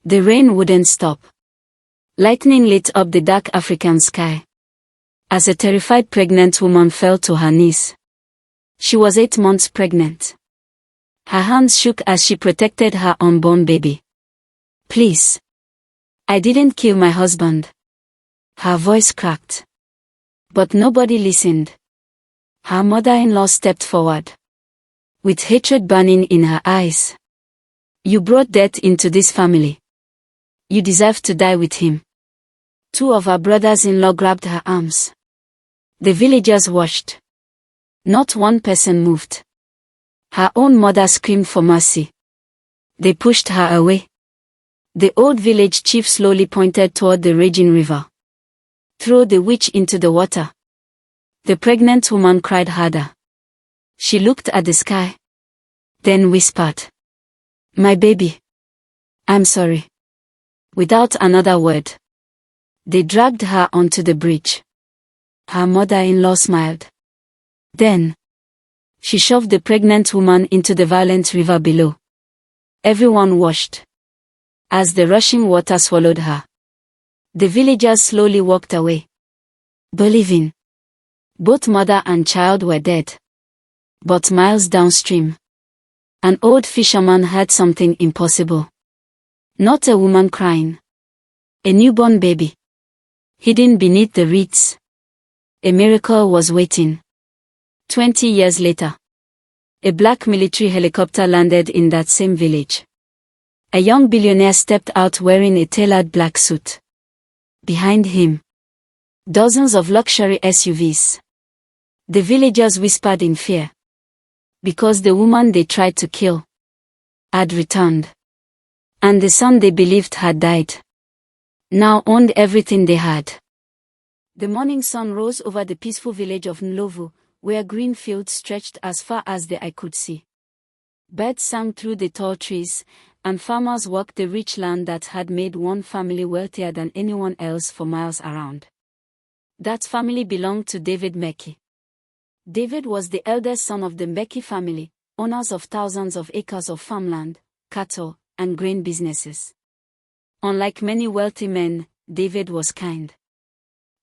The rain wouldn't stop. Lightning lit up the dark African sky. As a terrified pregnant woman fell to her knees. She was 8 months pregnant. Her hands shook as she protected her unborn baby. Please. I didn't kill my husband. Her voice cracked. But nobody listened. Her mother-in-law stepped forward. With hatred burning in her eyes. You brought death into this family. You deserve to die with him. 2 of her brothers-in-law grabbed her arms. The villagers watched. Not one person moved. Her own mother screamed for mercy. They pushed her away. The old village chief slowly pointed toward the raging river. Throw the witch into the water. The pregnant woman cried harder. She looked at the sky. Then whispered. My baby. I'm sorry. Without another word. They dragged her onto the bridge. Her mother-in-law smiled. Then, she shoved the pregnant woman into the violent river below. Everyone watched. As the rushing water swallowed her. The villagers slowly walked away. Believing. Both mother and child were dead. But miles downstream. An old fisherman heard something impossible. Not a woman crying. A newborn baby. Hidden beneath the reeds. A miracle was waiting. 20 years later. A black military helicopter landed in that same village. A young billionaire stepped out wearing a tailored black suit. Behind him. Dozens of luxury SUVs. The villagers whispered in fear. Because the woman they tried to kill had returned. And the son they believed had died. Now owned everything they had. The morning sun rose over the peaceful village of Ndlovu, where green fields stretched as far as the eye could see. Birds sang through the tall trees, and farmers worked the rich land that had made one family wealthier than anyone else for miles around. That family belonged to David Mbeki. David was the eldest son of the Mbeki family, owners of thousands of acres of farmland, cattle, and grain businesses. Unlike many wealthy men, David was kind.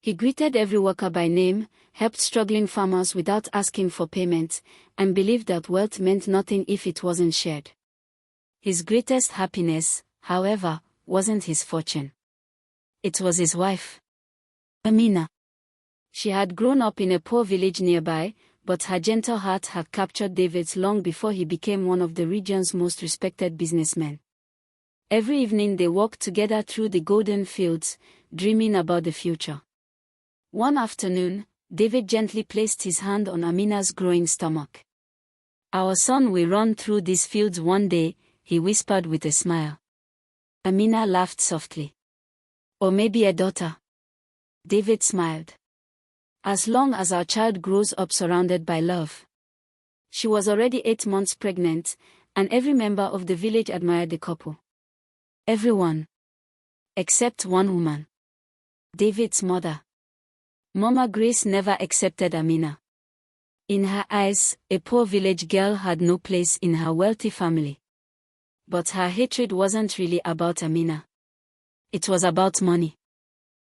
He greeted every worker by name, helped struggling farmers without asking for payment, and believed that wealth meant nothing if it wasn't shared. His greatest happiness, however, wasn't his fortune. It was his wife, Amina. She had grown up in a poor village nearby, but her gentle heart had captured David's long before he became one of the region's most respected businessmen. Every evening they walked together through the golden fields, dreaming about the future. One afternoon, David gently placed his hand on Amina's growing stomach. Our son will run through these fields one day, he whispered with a smile. Amina laughed softly. Or maybe a daughter. David smiled. As long as our child grows up surrounded by love. She was already 8 months pregnant, and every member of the village admired the couple. Everyone. Except one woman. David's mother. Mama Grace never accepted Amina. In her eyes, a poor village girl had no place in her wealthy family. But her hatred wasn't really about Amina. It was about money.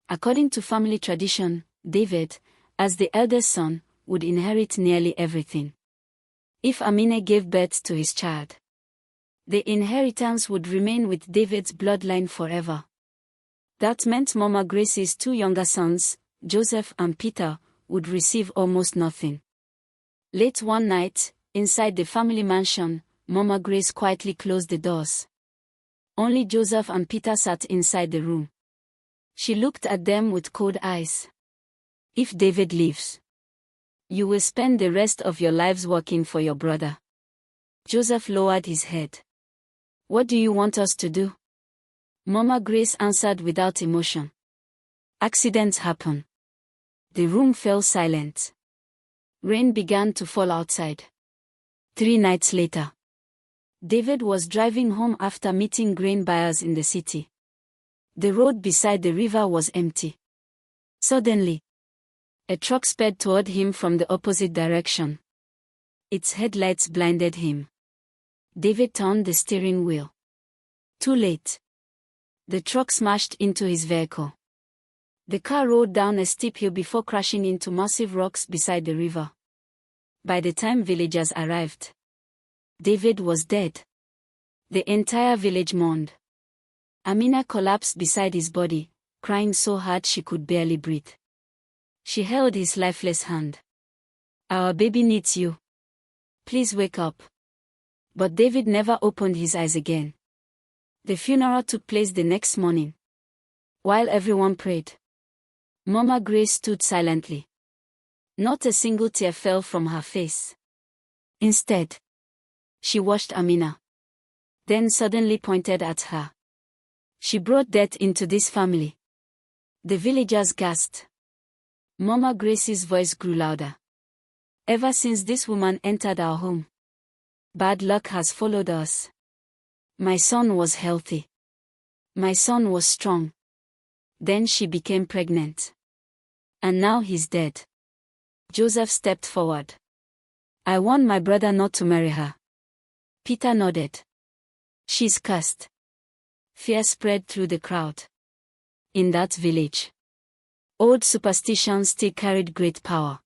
According to family tradition, David, as the eldest son, would inherit nearly everything. If Amina gave birth to his child, the inheritance would remain with David's bloodline forever. That meant Mama Grace's 2 younger sons, Joseph and Peter, would receive almost nothing. Late one night, inside the family mansion, Mama Grace quietly closed the doors. Only Joseph and Peter sat inside the room. She looked at them with cold eyes. If David leaves, you will spend the rest of your lives working for your brother. Joseph lowered his head. What do you want us to do? Mama Grace answered without emotion. Accidents happen. The room fell silent. Rain began to fall outside. 3 nights later, David was driving home after meeting grain buyers in the city. The road beside the river was empty. Suddenly, a truck sped toward him from the opposite direction. Its headlights blinded him. David turned the steering wheel. Too late. The truck smashed into his vehicle. The car rolled down a steep hill before crashing into massive rocks beside the river. By the time villagers arrived, David was dead. The entire village mourned. Amina collapsed beside his body, crying so hard she could barely breathe. She held his lifeless hand. "Our baby needs you. Please wake up." But David never opened his eyes again. The funeral took place the next morning. While everyone prayed, Mama Grace stood silently. Not a single tear fell from her face. Instead, she watched Amina. Then suddenly pointed at her. "She brought death into this family." The villagers gasped. Mama Grace's voice grew louder. "Ever since this woman entered our home, bad luck has followed us. My son was healthy. My son was strong. Then she became pregnant. And now he's dead." Joseph stepped forward. "I warned my brother not to marry her." Peter nodded. "She's cursed." Fear spread through the crowd. In that village, old superstitions still carried great power.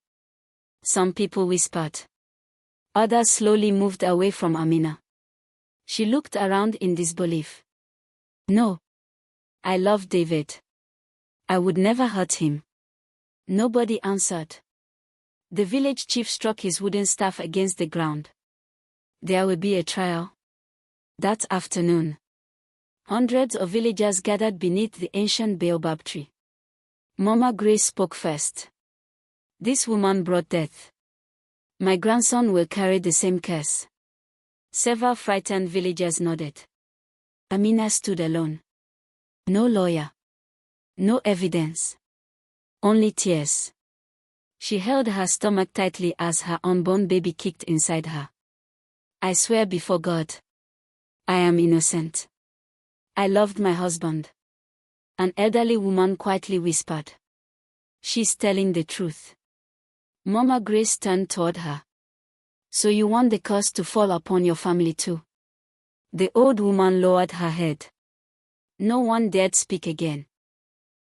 Some people whispered. Others slowly moved away from Amina. She looked around in disbelief. "No. I love David. I would never hurt him." Nobody answered. The village chief struck his wooden staff against the ground. There will be a trial. That afternoon, hundreds of villagers gathered beneath the ancient baobab tree. Mama Grace spoke first. "This woman brought death. My grandson will carry the same curse." Several frightened villagers nodded. Amina stood alone. No lawyer. No evidence. Only tears. She held her stomach tightly as her unborn baby kicked inside her. "I swear before God, I am innocent. I loved my husband." An elderly woman quietly whispered. "She's telling the truth." Mama Grace turned toward her. "So you want the curse to fall upon your family too?" The old woman lowered her head. No one dared speak again.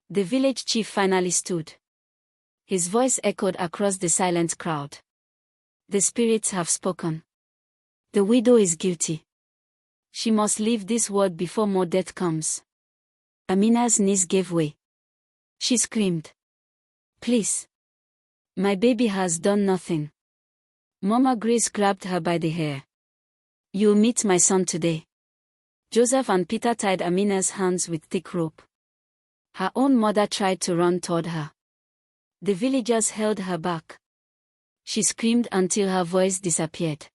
The village chief finally stood. His voice echoed across the silent crowd. "The spirits have spoken. The widow is guilty. She must leave this world before more death comes." Amina's knees gave way. She screamed. "Please. My baby has done nothing." Mama Grace grabbed her by the hair. "You'll meet my son today." Joseph and Peter tied Amina's hands with thick rope. Her own mother tried to run toward her. The villagers held her back. She screamed until her voice disappeared.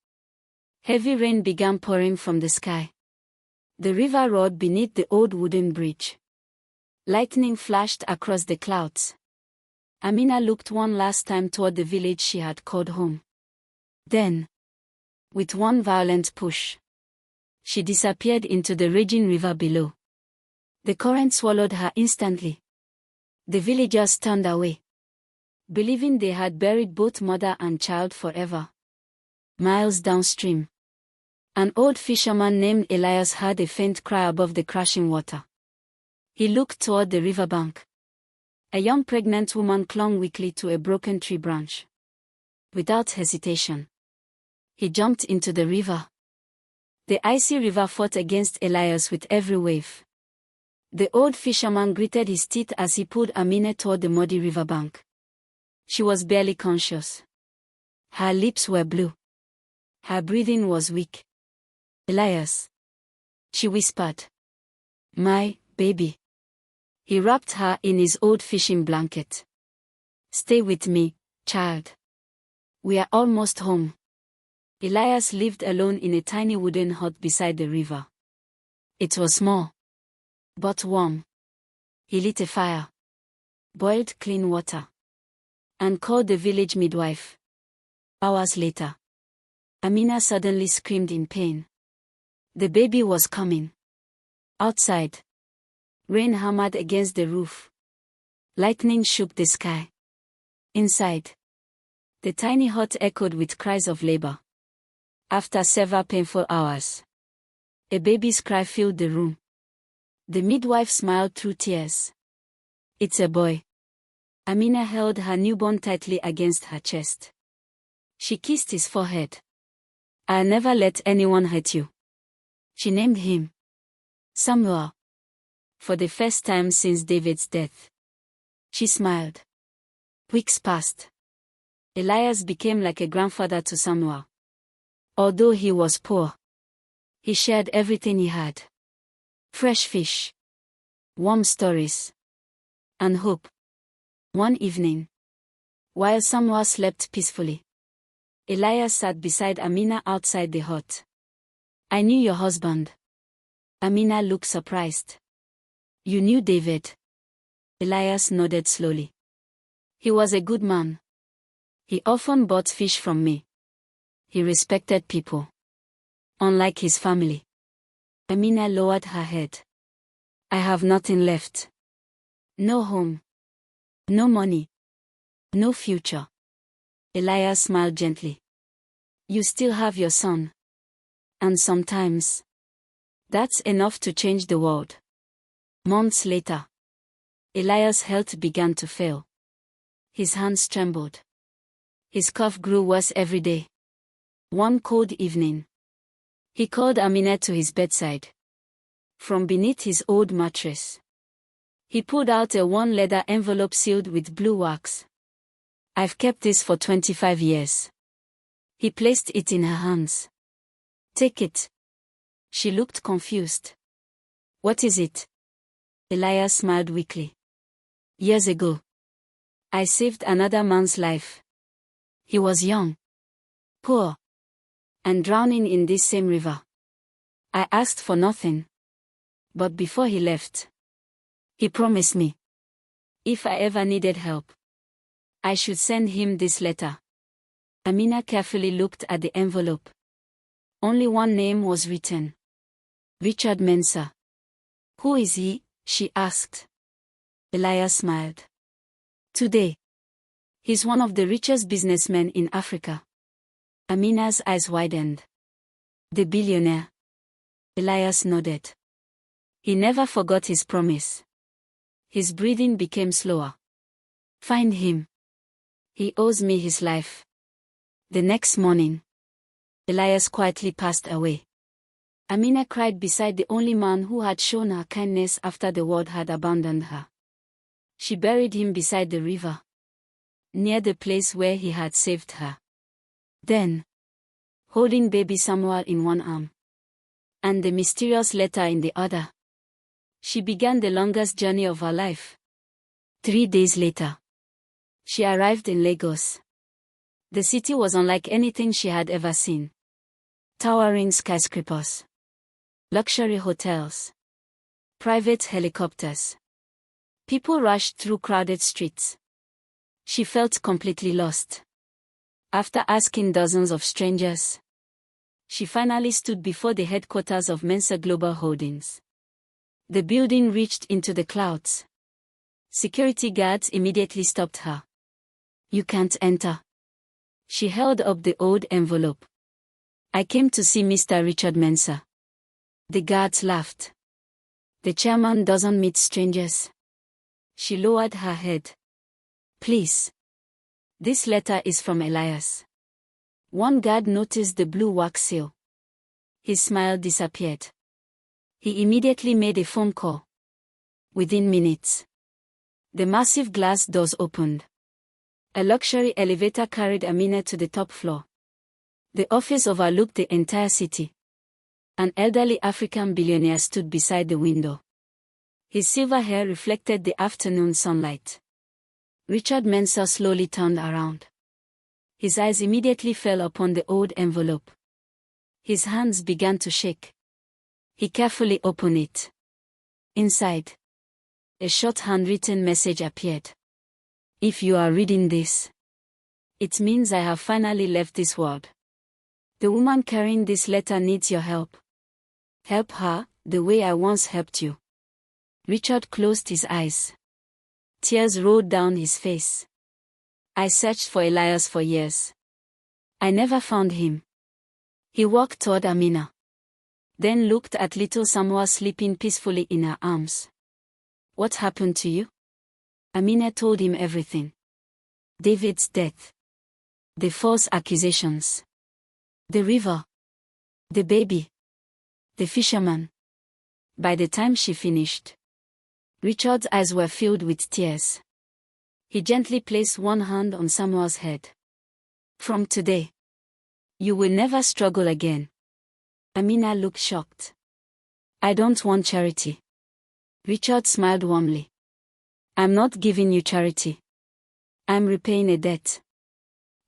Heavy rain began pouring from the sky. The river roared beneath the old wooden bridge. Lightning flashed across the clouds. Amina looked one last time toward the village she had called home. Then, with one violent push, she disappeared into the raging river below. The current swallowed her instantly. The villagers turned away, believing they had buried both mother and child forever. Miles downstream, an old fisherman named Elias heard a faint cry above the crashing water. He looked toward the riverbank. A young pregnant woman clung weakly to a broken tree branch. Without hesitation, he jumped into the river. The icy river fought against Elias with every wave. The old fisherman gritted his teeth as he pulled Amina toward the muddy riverbank. She was barely conscious. Her lips were blue. Her breathing was weak. "Elias," she whispered. "My baby." He wrapped her in his old fishing blanket. "Stay with me, child. We are almost home." Elias lived alone in a tiny wooden hut beside the river. It was small, but warm. He lit a fire, boiled clean water, and called the village midwife. Hours later, Amina suddenly screamed in pain. The baby was coming. Outside, rain hammered against the roof. Lightning shook the sky. Inside, the tiny hut echoed with cries of labor. After several painful hours, a baby's cry filled the room. The midwife smiled through tears. It's a boy. Amina held her newborn tightly against her chest. She kissed his forehead. I'll never let anyone hurt you. She named him Samuel. For the first time since David's death. She smiled. Weeks passed. Elias became like a grandfather to Samuel. Although he was poor, he shared everything he had. Fresh fish, warm stories, and hope. One evening, while Samuel slept peacefully, Elias sat beside Amina outside the hut. I knew your husband. Amina looked surprised. You knew David? Elias nodded slowly. He was a good man. He often bought fish from me. He respected people. Unlike his family. Amina lowered her head. I have nothing left. No home. No money. No future. Elias smiled gently. You still have your son. And sometimes, that's enough to change the world. Months later, Elias' health began to fail. His hands trembled. His cough grew worse every day. One cold evening, he called Amina to his bedside. From beneath his old mattress, he pulled out a worn leather envelope sealed with blue wax. I've kept this for 25 years. He placed it in her hands. Take it. She looked confused. What is it? Elias smiled weakly. Years ago, I saved another man's life. He was young, poor, and drowning in this same river. I asked for nothing. But before he left, he promised me, if I ever needed help, I should send him this letter. Amina carefully looked at the envelope. Only one name was written. Richard Mensah. Who is he? She asked. Elias smiled. Today, he's one of the richest businessmen in Africa. Amina's eyes widened. The billionaire. Elias nodded. He never forgot his promise. His breathing became slower. Find him. He owes me his life. The next morning, Elias quietly passed away. Amina cried beside the only man who had shown her kindness after the world had abandoned her. She buried him beside the river, near the place where he had saved her. Then, holding baby Samuel in one arm, and the mysterious letter in the other, she began the longest journey of her life. 3 days later, she arrived in Lagos. The city was unlike anything she had ever seen. Towering skyscrapers, luxury hotels, private helicopters. People rushed through crowded streets. She felt completely lost. After asking dozens of strangers, she finally stood before the headquarters of Mensah Global Holdings. The building reached into the clouds. Security guards immediately stopped her. You can't enter. She held up the old envelope. I came to see Mr. Richard Mensah. The guards laughed. The chairman doesn't meet strangers. She lowered her head. Please. This letter is from Elias. One guard noticed the blue wax seal. His smile disappeared. He immediately made a phone call. Within minutes, the massive glass doors opened. A luxury elevator carried Amina to the top floor. The office overlooked the entire city. An elderly African billionaire stood beside the window. His silver hair reflected the afternoon sunlight. Richard Mensah slowly turned around. His eyes immediately fell upon the old envelope. His hands began to shake. He carefully opened it. Inside, a short handwritten message appeared. If you are reading this, it means I have finally left this world. The woman carrying this letter needs your help. Help her, the way I once helped you. Richard closed his eyes. Tears rolled down his face. I searched for Elias for years. I never found him. He walked toward Amina. Then looked at little Samoa sleeping peacefully in her arms. What happened to you? Amina told him everything. David's death. The false accusations. The river. The baby. The fisherman. By the time she finished, Richard's eyes were filled with tears. He gently placed one hand on Samuel's head. From today, you will never struggle again. Amina looked shocked. I don't want charity. Richard smiled warmly. I'm not giving you charity. I'm repaying a debt.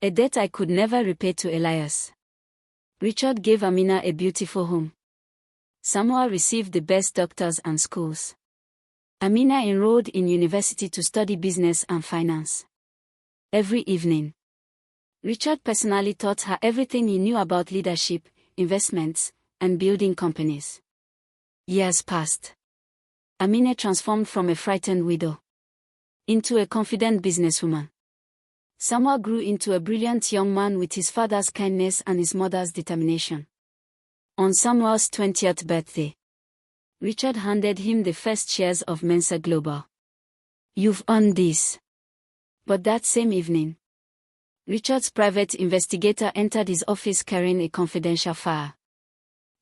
A debt I could never repay to Elias. Richard gave Amina a beautiful home. Samuel received the best doctors and schools. Amina enrolled in university to study business and finance. Every evening, Richard personally taught her everything he knew about leadership, investments, and building companies. Years passed. Amina transformed from a frightened widow into a confident businesswoman. Samuel grew into a brilliant young man with his father's kindness and his mother's determination. On Samuel's 20th birthday, Richard handed him the first shares of Mensa Global. You've earned this. But that same evening, Richard's private investigator entered his office carrying a confidential file.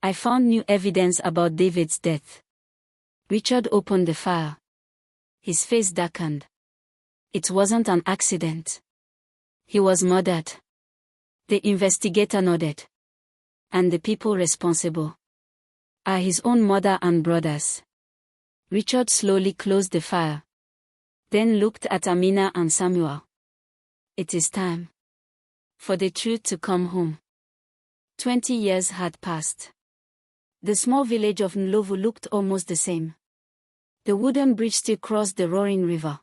I found new evidence about David's death. Richard opened the file. His face darkened. It wasn't an accident. He was murdered. The investigator nodded. And the people responsible are his own mother and brothers. Richard slowly closed the file. Then looked at Amina and Samuel. It is time for the truth to come home. 20 years had passed. The small village of Ndlovu looked almost the same. The wooden bridge still crossed the roaring river.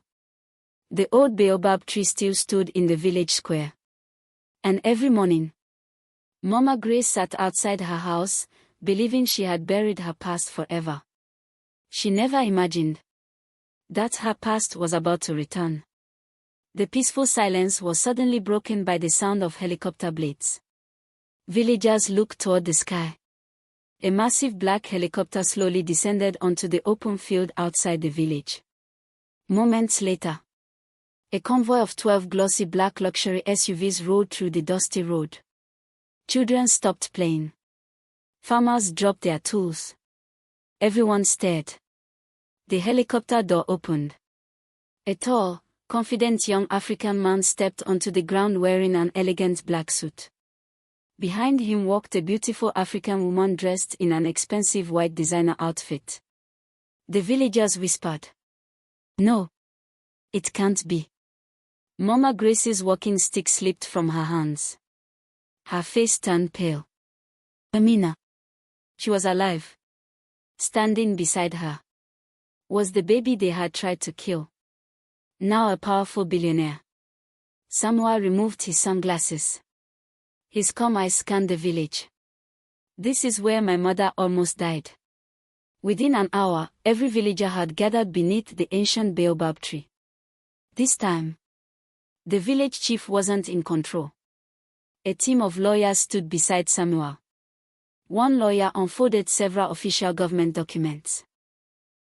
The old baobab tree still stood in the village square. And every morning, Mama Grace sat outside her house, believing she had buried her past forever. She never imagined that her past was about to return. The peaceful silence was suddenly broken by the sound of helicopter blades. Villagers looked toward the sky. A massive black helicopter slowly descended onto the open field outside the village. Moments later, a convoy of 12 glossy black luxury SUVs rolled through the dusty road. Children stopped playing. Farmers dropped their tools. Everyone stared. The helicopter door opened. A tall, confident young African man stepped onto the ground wearing an elegant black suit. Behind him walked a beautiful African woman dressed in an expensive white designer outfit. The villagers whispered, "No. It can't be." Mama Grace's walking stick slipped from her hands. Her face turned pale. Amina. She was alive. Standing beside her was the baby they had tried to kill. Now a powerful billionaire. Samuel removed his sunglasses. His calm eyes scanned the village. This is where my mother almost died. Within an hour, every villager had gathered beneath the ancient baobab tree. This time, the village chief wasn't in control. A team of lawyers stood beside Samuel. One lawyer unfolded several official government documents.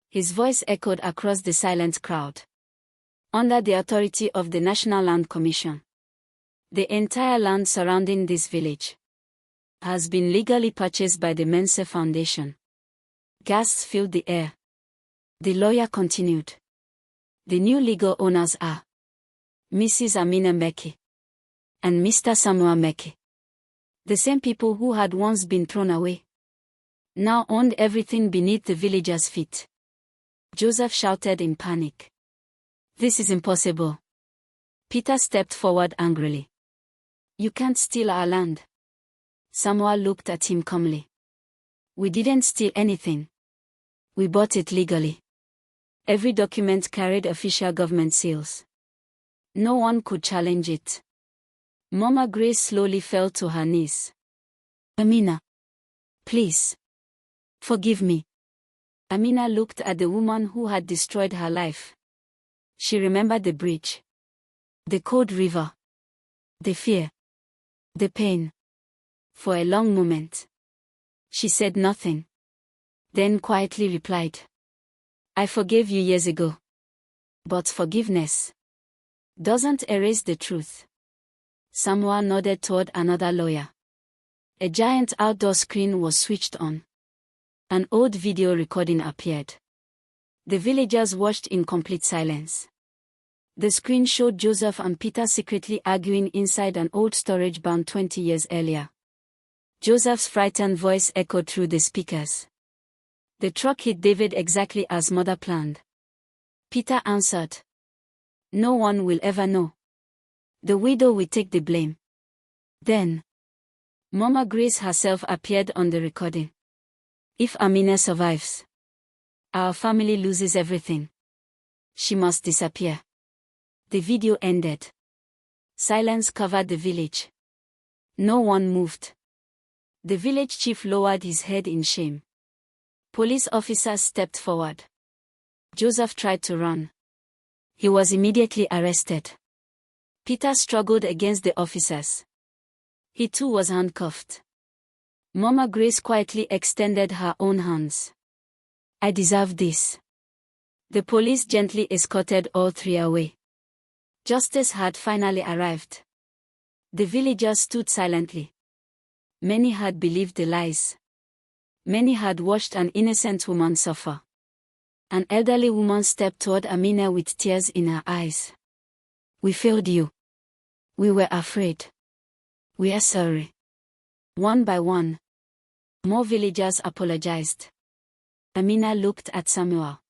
His voice echoed across the silent crowd. Under the authority of the National Land Commission, the entire land surrounding this village has been legally purchased by the Mensa Foundation. Gasps filled the air. The lawyer continued. The new legal owners are Mrs. Amina Meki and Mr. Samuel Meki. The same people who had once been thrown away now owned everything beneath the villagers' feet. Joseph shouted in panic. This is impossible. Peter stepped forward angrily. You can't steal our land. Samuel looked at him calmly. We didn't steal anything. We bought it legally. Every document carried official government seals. No one could challenge it. Mama Grace slowly fell to her knees. Amina. Please. Forgive me. Amina looked at the woman who had destroyed her life. She remembered the bridge. The cold river. The fear. The pain. For a long moment, she said nothing. then quietly replied, "I forgave you years ago. But forgiveness doesn't erase the truth." Samoa nodded toward another lawyer. A giant outdoor screen was switched on. An old video recording appeared. The villagers watched in complete silence. The screen showed Joseph and Peter secretly arguing inside an old storage barn 20 years earlier. Joseph's frightened voice echoed through the speakers. "The truck hit David exactly as Mother planned." Peter answered, "No one will ever know. The widow will take the blame." Then, Mama Grace herself appeared on the recording. "If Amina survives, our family loses everything. She must disappear." The video ended. Silence covered the village. No one moved. The village chief lowered his head in shame. Police officers stepped forward. Joseph tried to run. He was immediately arrested. Peter struggled against the officers. He too was handcuffed. Mama Grace quietly extended her own hands. "I deserve this." The police gently escorted all three away. Justice had finally arrived. The villagers stood silently. Many had believed the lies. Many had watched an innocent woman suffer. An elderly woman stepped toward Amina with tears in her eyes. "We failed you. We were afraid. We are sorry." One by one, more villagers apologized. Amina looked at Samuel.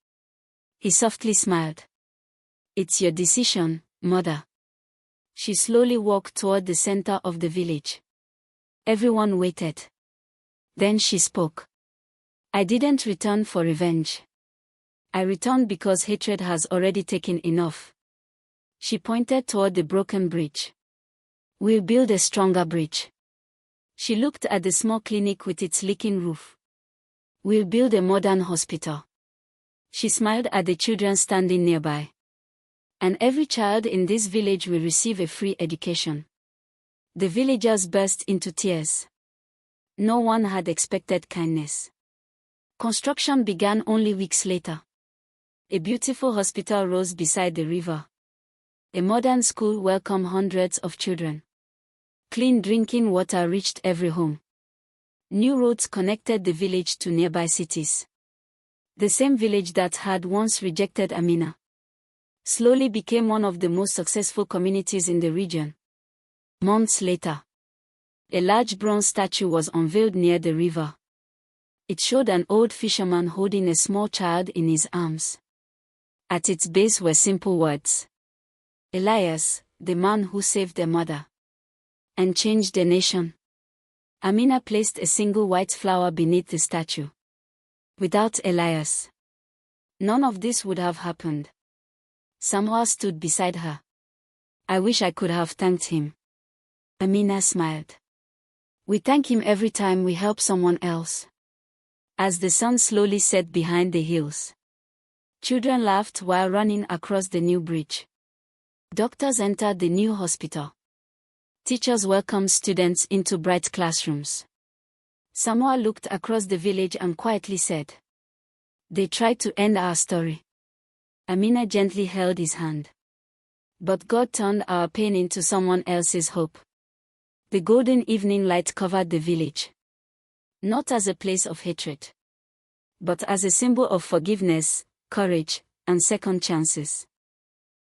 He softly smiled. "It's your decision, Mother." She slowly walked toward the center of the village. Everyone waited. Then she spoke. "I didn't return for revenge. I returned because hatred has already taken enough." She pointed toward the broken bridge. "We'll build a stronger bridge." She looked at the small clinic with its leaking roof. "We'll build a modern hospital." She smiled at the children standing nearby. "And every child in this village will receive a free education." The villagers burst into tears. No one had expected kindness. Construction began only weeks later. A beautiful hospital rose beside the river. A modern school welcomed hundreds of children. Clean drinking water reached every home. New roads connected the village to nearby cities. The same village that had once rejected Amina slowly became one of the most successful communities in the region. Months later, a large bronze statue was unveiled near the river. It showed an old fisherman holding a small child in his arms. At its base were simple words: "Elias, the man who saved their mother and changed the nation." Amina placed a single white flower beneath the statue. Without Elias, none of this would have happened. Samuel stood beside her. "I wish I could have thanked him." Amina smiled. "We thank him every time we help someone else." As the sun slowly set behind the hills, children laughed while running across the new bridge. Doctors entered the new hospital. Teachers welcomed students into bright classrooms. Samoa looked across the village and quietly said, "They tried to end our story." Amina gently held his hand. "But God turned our pain into someone else's hope." The golden evening light covered the village. Not as a place of hatred, but as a symbol of forgiveness, courage, and second chances.